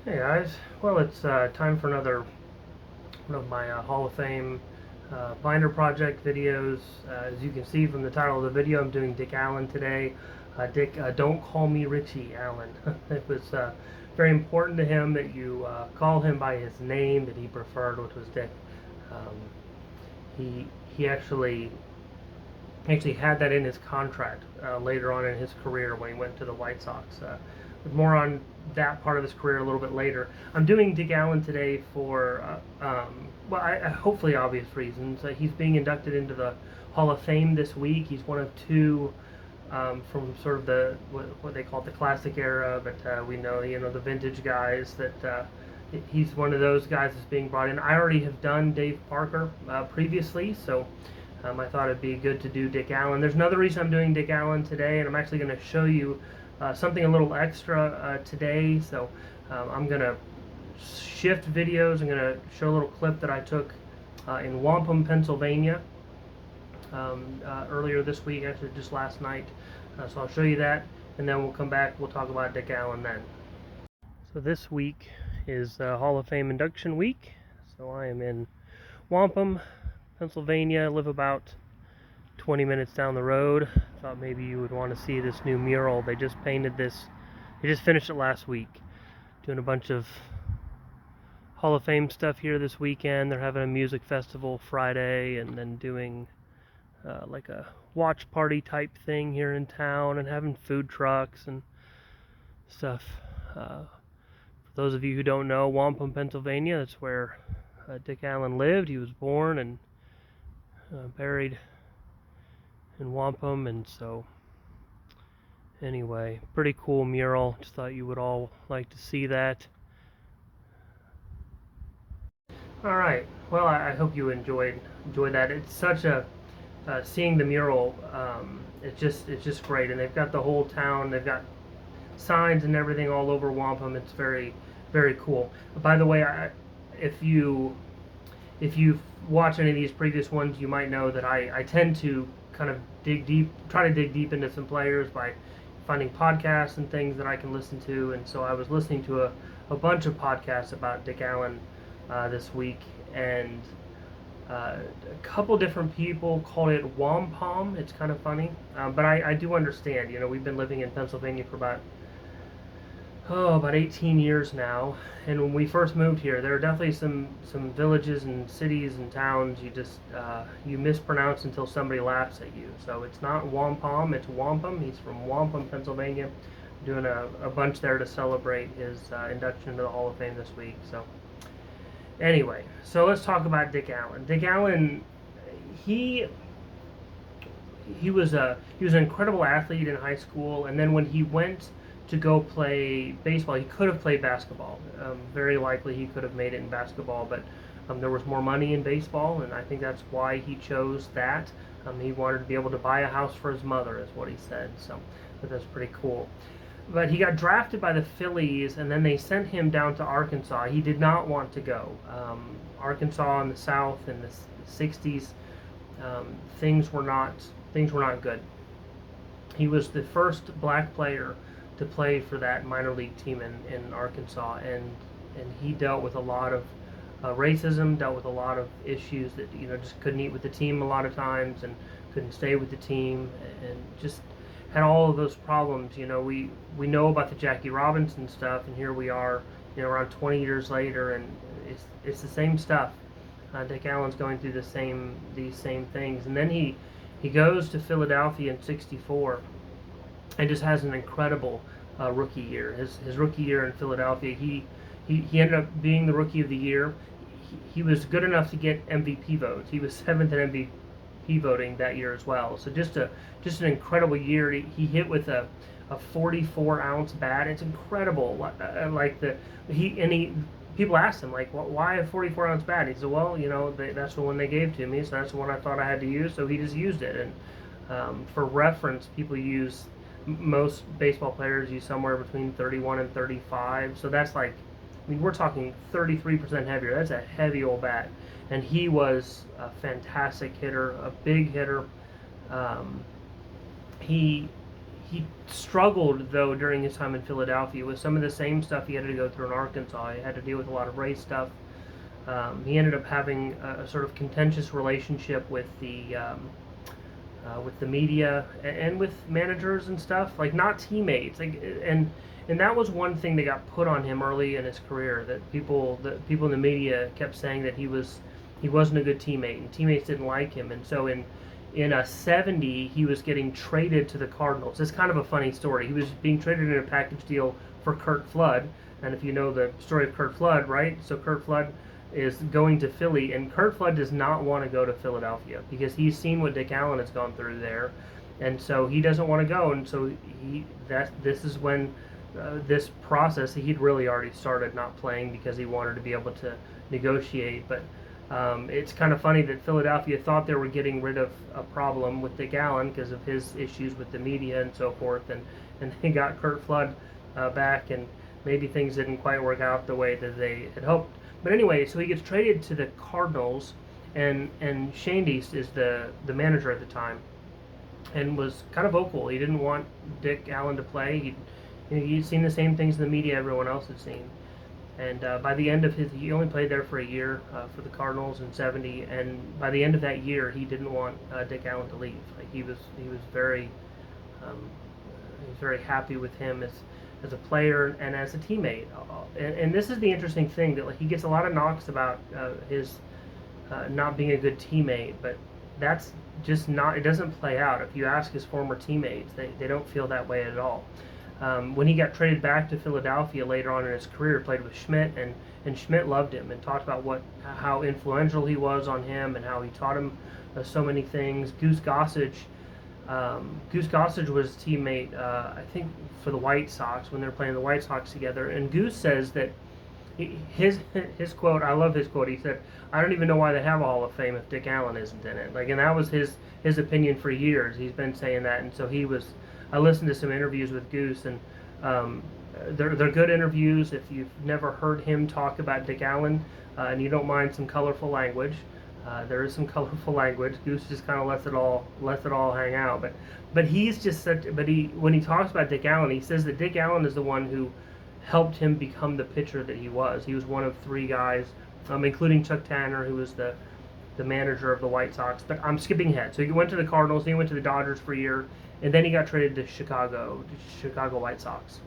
Hey guys, well it's time for another one of my Hall of Fame binder project videos. As you can see from the title of the video, I'm doing Dick Allen today. Dick, don't call me Richie Allen. It was very important to him that you call him by his name that he preferred, which was Dick. Um, he actually had that in his contract later on in his career when he went to the White Sox. More on that part of his career a little bit later. I'm doing Dick Allen today for, hopefully obvious reasons. He's being inducted into the Hall of Fame this week. He's one of two from sort of the what they call the classic era, but we know the vintage guys that. He's one of those guys that's being brought in. I already have done Dave Parker previously, so I thought it'd be good to do Dick Allen. There's another reason I'm doing Dick Allen today, and I'm actually going to show you something a little extra today. So I'm going to shift videos. I'm going to show a little clip that I took in Wampum, Pennsylvania earlier this week, actually just last night. So I'll show you that, and then we'll come back. We'll talk about Dick Allen then. So this week is Hall of Fame induction week. So I am in Wampum, Pennsylvania. I live about 20 minutes down the road. Thought maybe you would want to see this new mural. They just painted this. They just finished it last week. Doing a bunch of Hall of Fame stuff here this weekend. They're having a music festival Friday, and then doing like a watch party type thing here in town, and having food trucks and stuff. For those of you who don't know, Wampum, Pennsylvania, that's where Dick Allen lived. He was born and buried in Wampum, and so anyway, pretty cool mural. Just thought you would all like to see that. All right. Well, I hope you enjoyed that. It's such a seeing the mural. It's just great, and they've got the whole town. They've got signs and everything all over Wampum. It's very cool. By the way, if you watch any of these previous ones, you might know that I tend to kind of try to dig deep into some players by finding podcasts and things that I can listen to. And so I was listening to a bunch of podcasts about Dick Allen this week, and a couple different people called it wampum. It's kind of funny, but I do understand. We've been living in Pennsylvania for about 18 years now, and when we first moved here, there are definitely some villages and cities and towns you mispronounce until somebody laughs at you. So it's not wampum, it's wampum. He's from Wampum, Pennsylvania, doing a bunch there to celebrate his induction into the Hall of Fame this week. So anyway, so let's talk about Dick Allen. Dick Allen, he was an incredible athlete in high school, and then when he went to go play baseball, he could have played basketball. Very likely he could have made it in basketball, but there was more money in baseball, and I think that's why he chose that. He wanted to be able to buy a house for his mother, is what he said. So that's pretty cool. But he got drafted by the Phillies, and then they sent him down to Arkansas. He did not want to go. Arkansas in the South in the '60s, things were not good. He was the first black player to play for that minor league team in Arkansas, and he dealt with a lot of racism, dealt with a lot of issues that just couldn't eat with the team a lot of times, and couldn't stay with the team, and just had all of those problems. We know about the Jackie Robinson stuff, and here we are, around 20 years later, and it's the same stuff. Dick Allen's going through these same things, and then he goes to Philadelphia in '64, and just has an incredible rookie year. His rookie year in Philadelphia, he ended up being the rookie of the year. He was good enough to get MVP votes. He was 7th in MVP voting that year as well. So just an incredible year. He hit with a 44-ounce bat. It's incredible. People asked him, like, why a 44-ounce bat? He said, well, that's the one they gave to me, so that's the one I thought I had to use. So he just used it. And for reference, most baseball players use somewhere between 31 and 35. So that's like, we're talking 33% heavier. That's a heavy old bat. And he was a fantastic hitter, a big hitter. He he struggled, though, during his time in Philadelphia with some of the same stuff he had to go through in Arkansas. He had to deal with a lot of race stuff. He ended up having a sort of contentious relationship with the media and with managers and stuff, like not teammates. And that was one thing that got put on him early in his career, that people in the media kept saying that he wasn't a good teammate and teammates didn't like him. And so in a 70, he was getting traded to the Cardinals. It's kind of a funny story. He was being traded in a package deal for Curt Flood, and if you know the story of Curt Flood, right? So Curt Flood is going to Philly, and Curt Flood does not want to go to Philadelphia because he's seen what Dick Allen has gone through there, and so he doesn't want to go. And so this is when this process, he'd really already started not playing because he wanted to be able to negotiate. But it's kind of funny that Philadelphia thought they were getting rid of a problem with Dick Allen because of his issues with the media and so forth, and they got Curt Flood back, and maybe things didn't quite work out the way that they had hoped. But anyway, so he gets traded to the Cardinals, and Shandy is the manager at the time, and was kind of vocal. He didn't want Dick Allen to play. He'd seen the same things in the media everyone else had seen. And by the end of he only played there for a year for the Cardinals in '70, and by the end of that year, he didn't want Dick Allen to leave. Like he was very happy with him as a player and as a teammate. And this is the interesting thing, that like he gets a lot of knocks about his not being a good teammate, but that's just not, it doesn't play out. If you ask his former teammates, they don't feel that way at all. When he got traded back to Philadelphia later on in his career, played with Schmidt, and Schmidt loved him and talked about how influential he was on him and how he taught him so many things. Goose Gossage was a teammate, I think, for the White Sox when they were playing the White Sox together. And Goose says that his quote, I love his quote. He said, "I don't even know why they have a Hall of Fame if Dick Allen isn't in it." Like, and that was his opinion for years. He's been saying that, and so I listened to some interviews with Goose, and they're good interviews. If you've never heard him talk about Dick Allen, and you don't mind some colorful language. There is some colorful language. Goose just kind of lets it all hang out. But he's just when he talks about Dick Allen, he says that Dick Allen is the one who helped him become the pitcher that he was. He was one of three guys, including Chuck Tanner, who was the manager of the White Sox. But I'm skipping ahead. So he went to the Cardinals, then he went to the Dodgers for a year, and then he got traded to Chicago White Sox.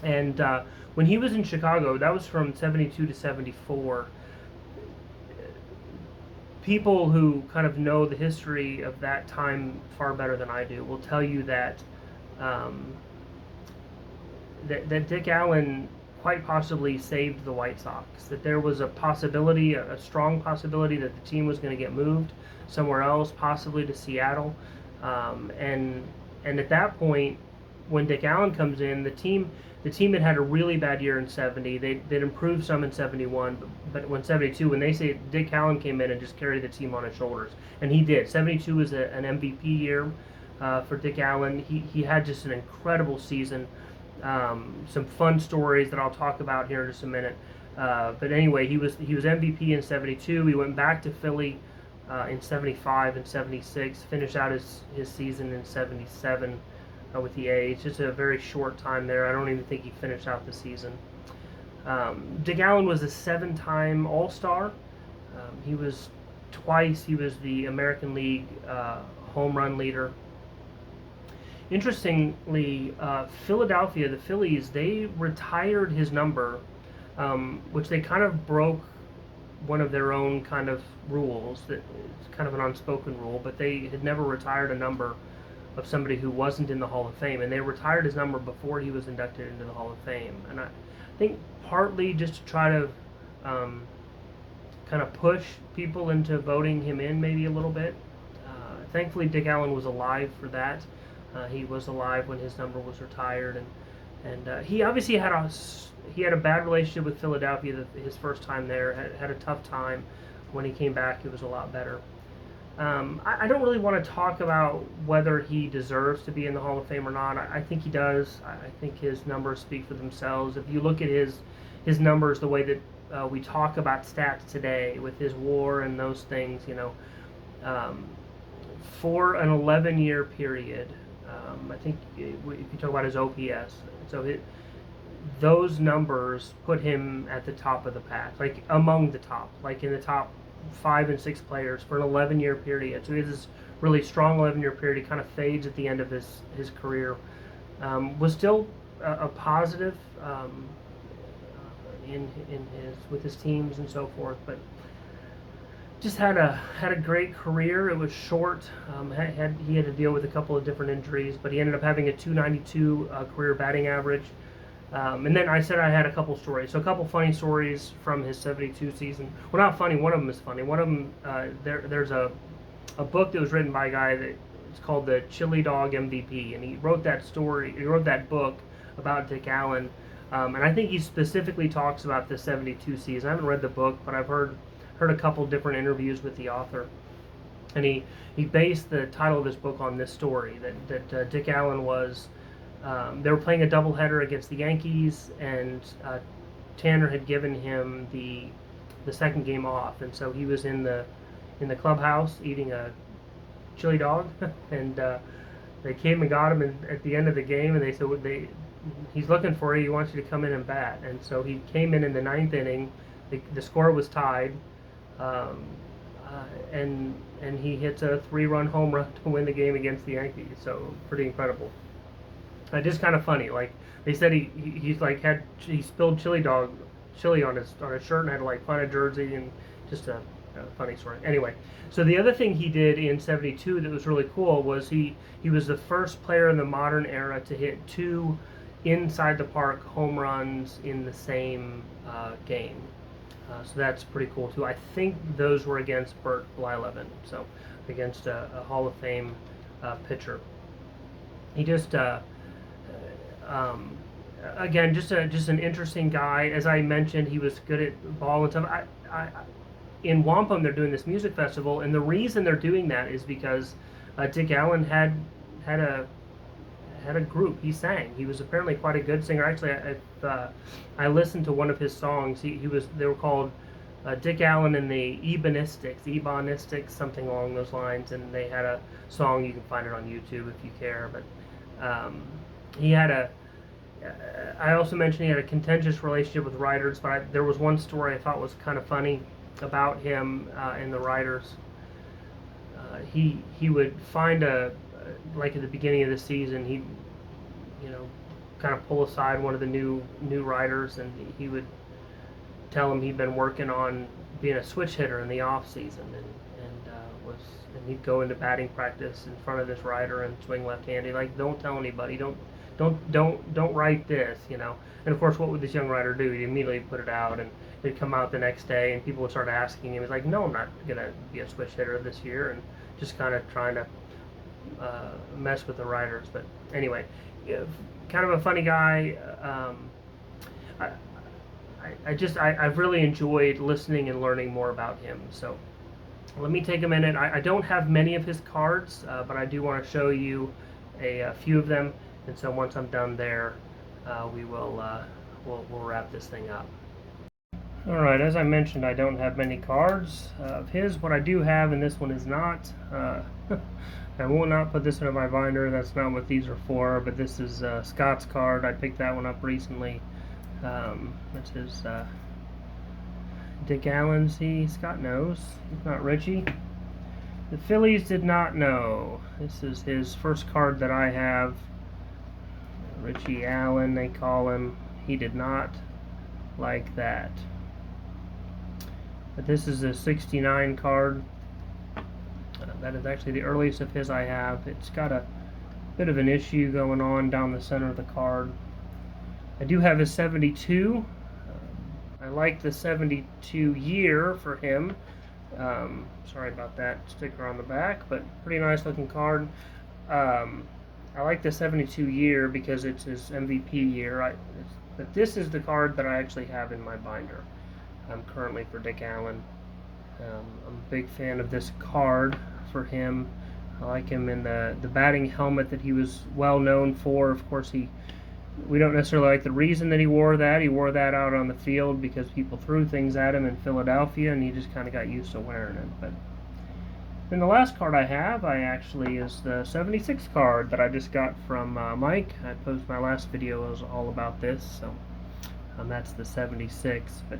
And when he was in Chicago, that was from '72 to '74. People who kind of know the history of that time far better than I do will tell you that that Dick Allen quite possibly saved the White Sox. That there was a possibility, a strong possibility, that the team was going to get moved somewhere else, possibly to Seattle. And at that point, when Dick Allen comes in, the team had a really bad year in '70. They'd improved some in '71, but when '72, when they say Dick Allen came in and just carried the team on his shoulders, and he did. '72 was an MVP year for Dick Allen. He had just an incredible season. Some fun stories that I'll talk about here in just a minute. But anyway, he was MVP in '72. He went back to Philly in '75 and '76. Finished out his season in '77. With the A's. Just a very short time there. I don't even think he finished out the season. Dick Allen was a 7-time All-Star. He was the American League home run leader. Interestingly, Philadelphia, the Phillies, they retired his number, which they kind of broke one of their own kind of rules. That it's kind of an unspoken rule, but they had never retired a number of somebody who wasn't in the Hall of Fame, and they retired his number before he was inducted into the Hall of Fame. And I think partly just to try to kind of push people into voting him in maybe a little bit. Thankfully, Dick Allen was alive for that. He was alive when his number was retired, and he obviously had a bad relationship with Philadelphia his first time there. Had a tough time. When he came back, it was a lot better. I don't really want to talk about whether he deserves to be in the Hall of Fame or not. I think he does. I think his numbers speak for themselves. If you look at his numbers, the way that we talk about stats today with his WAR and those things, for an 11-year period, I think if you talk about his OPS, so those numbers put him at the top of the pack, like among the top, like in the top 5 and 6 players for an 11-year period. So he has this really strong 11-year period. He kind of fades at the end of his career. Was still a positive in his with his teams and so forth, but just had a great career. It was short. He had to deal with a couple of different injuries, but he ended up having a 292 career batting average. And then I said I had a couple stories. So a couple funny stories from his 72 season. Well, not funny. One of them is funny. One of them, there's a book that was written by a guy that it's called the Chili Dog MVP, and he wrote that story. He wrote that book about Dick Allen, and I think he specifically talks about the 72 season. I haven't read the book, but I've heard a couple different interviews with the author, and he based the title of his book on this story that Dick Allen was. They were playing a doubleheader against the Yankees, and Tanner had given him the second game off, and so he was in the clubhouse eating a chili dog, and they came and got him at the end of the game, and they said he's looking for you. He wants you to come in and bat, and so he came in the 9th inning. The score was tied, and he hits a 3-run home run to win the game against the Yankees. So pretty incredible. Just kind of funny. Like they said, he spilled chili on his shirt and had to like find a jersey, and just a funny story. Anyway, so the other thing he did in '72 that was really cool was he was the first player in the modern era to hit 2 inside the park home runs in the same game. So that's pretty cool too. I think those were against Bert Blyleven, so against a Hall of Fame pitcher. He just again, just an interesting guy. As I mentioned, he was good at ball and stuff. In Wampum, they're doing this music festival, and the reason they're doing that is because Dick Allen had a group. He sang. He was apparently quite a good singer. Actually, I listened to one of his songs. They were called Dick Allen and the Ebonistics, something along those lines, and they had a song. You can find it on YouTube if you care. But he had I also mentioned he had a contentious relationship with writers, but there was one story I thought was kind of funny about him and the writers. He would find like at the beginning of the season, he'd kind of pull aside one of the new writers, and he would tell him he'd been working on being a switch hitter in the off season, and he'd go into batting practice in front of this writer and swing left-handed. Like, don't tell anybody, don't write this, And of course, what would this young writer do? He'd immediately put it out, and it'd come out the next day, and people would start asking him. He's like, no, I'm not gonna be a switch hitter this year, and just kind of trying to mess with the writers. But anyway, kind of a funny guy. I've really enjoyed listening and learning more about him. So let me take a minute. I don't have many of his cards, but I do want to show you a few of them. And so once I'm done there, we'll wrap this thing up. All right, as I mentioned, I don't have many cards of his. What I do have, and this one is not, I will not put this into my binder. That's not what these are for, but this is Scott's card. I picked that one up recently. That's his Dick Allen. See, Scott knows. If not Richie. The Phillies did not know. This is his first card that I have. Richie Allen, they call him. He did not like that. But this is a 69 card. That is actually the earliest of his I have. It's got a bit of an issue going on down the center of the card. I do have a 72. I like the 72 year for him. Sorry about that sticker on the back, but pretty nice looking card. I like the 72 year because it's his MVP year. But this is the card that I actually have in my binder currently for Dick Allen. I'm a big fan of this card for him. I like him in the batting helmet that he was well known for. Of course, we don't necessarily like the reason that he wore that. He wore that out on the field because people threw things at him in Philadelphia, and he just kind of got used to wearing it. But Then the last card I have, is the 76 card that I just got from Mike. I posted my last video was all about this, so that's the 76. But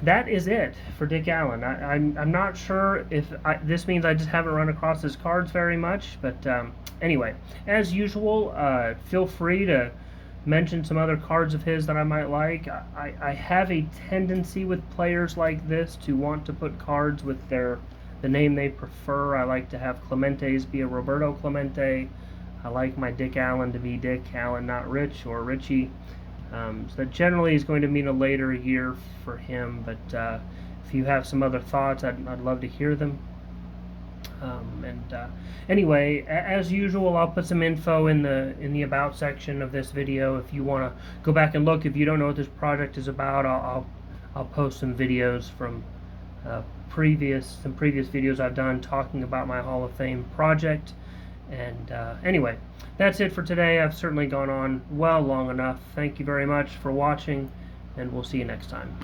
that is it for Dick Allen. I'm not sure if this means I just haven't run across his cards very much, but anyway, as usual, feel free to mention some other cards of his that I might like. I have a tendency with players like this to want to put cards with the name they prefer. I like to have Clemente's be a Roberto Clemente. I like my Dick Allen to be Dick Allen, not Rich or Richie. So that generally is going to mean a later year for him, but if you have some other thoughts, I'd love to hear them. Anyway, as usual, I'll put some info in the about section of this video. If you want to go back and look, if you don't know what this project is about, I'll post some videos from previous videos I've done talking about my Hall of Fame project. And anyway, that's it for today. I've certainly gone on long enough. Thank you very much for watching, and we'll see you next time.